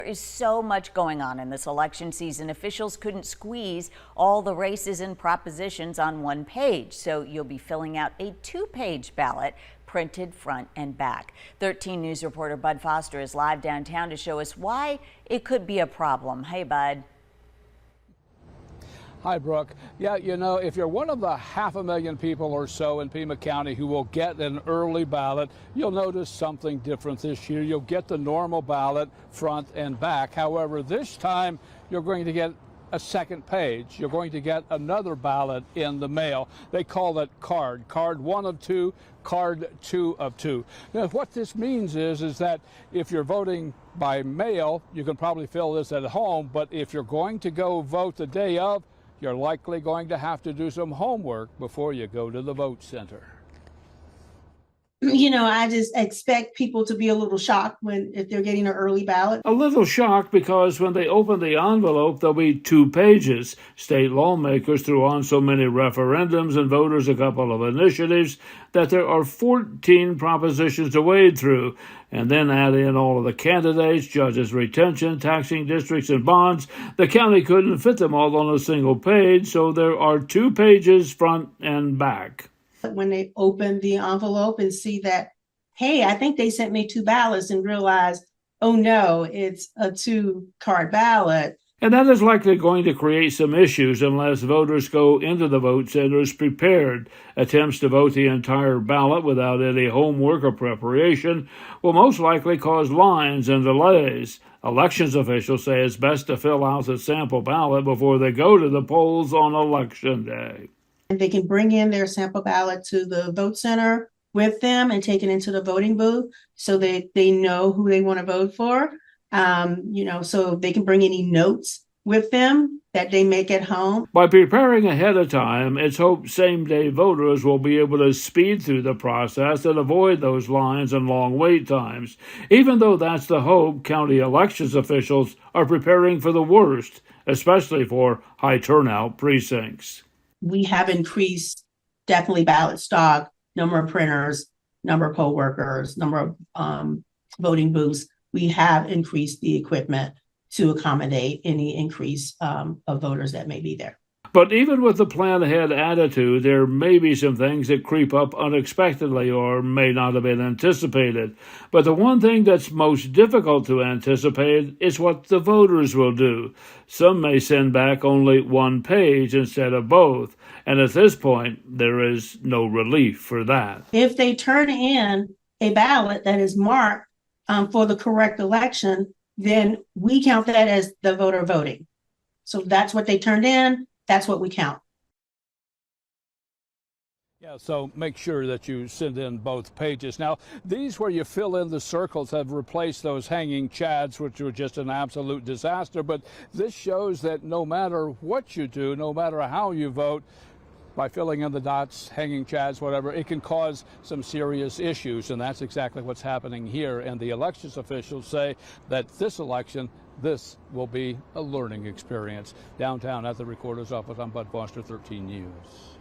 There is so much going on in this election season. Officials couldn't squeeze all the races and propositions on one page, so you'll be filling out a two-page ballot printed front and back. 13 News reporter Bud Foster is live downtown to show us why it could be a problem. Hey, Bud. Hi, Brooke. Yeah, you know, if you're one of the 500,000 people or so in Pima County who will get an early ballot, you'll notice something different this year. You'll get the normal ballot front and back. However, this time you're going to get a second page. You're going to get another ballot in the mail. They call it card 1 of 2, card 2 of 2. Now, what this means is that if you're voting by mail, you can probably fill this at home, but if you're going to go vote the day of, you're likely going to have to do some homework before you go to the vote center. You know, I just expect people to be a little shocked if they're getting an early ballot. A little shocked because when they open the envelope, there'll be 2 pages. State lawmakers threw on so many referendums and voters a couple of initiatives that there are 14 propositions to wade through. And then add in all of the candidates, judges' retention, taxing districts, and bonds. The county couldn't fit them all on a single page, so there are 2 pages front and back. When they open the envelope and see that, hey, I think they sent me 2 ballots, and realize, oh no, it's a 2-card ballot. And that is likely going to create some issues unless voters go into the vote centers prepared. Attempts to vote the entire ballot without any homework or preparation will most likely cause lines and delays. Elections officials say it's best to fill out the sample ballot before they go to the polls on Election Day. And they can bring in their sample ballot to the vote center with them and take it into the voting booth so that they know who they want to vote for. So they can bring any notes with them that they make at home. By preparing ahead of time, it's hoped same-day voters will be able to speed through the process and avoid those lines and long wait times. Even though that's the hope, county elections officials are preparing for the worst, especially for high turnout precincts. We have increased definitely ballot stock, number of printers, number of poll workers, number of voting booths. We have increased the equipment to accommodate any increase of voters that may be there. But even with the plan ahead attitude, there may be some things that creep up unexpectedly or may not have been anticipated. But the one thing that's most difficult to anticipate is what the voters will do. Some may send back only 1 page instead of both. And at this point, there is no relief for that. If they turn in a ballot that is marked for the correct election, then we count that as the voter voting. So that's what they turned in. That's what we count. Yeah, so make sure that you send in both pages. Now, these where you fill in the circles have replaced those hanging chads, which were just an absolute disaster. But this shows that no matter what you do, no matter how you vote, by filling in the dots, hanging chads, whatever, it can cause some serious issues. And that's exactly what's happening here. And the elections officials say that this election, this will be a learning experience. Downtown at the Recorder's Office, I'm Bud Foster, 13 News.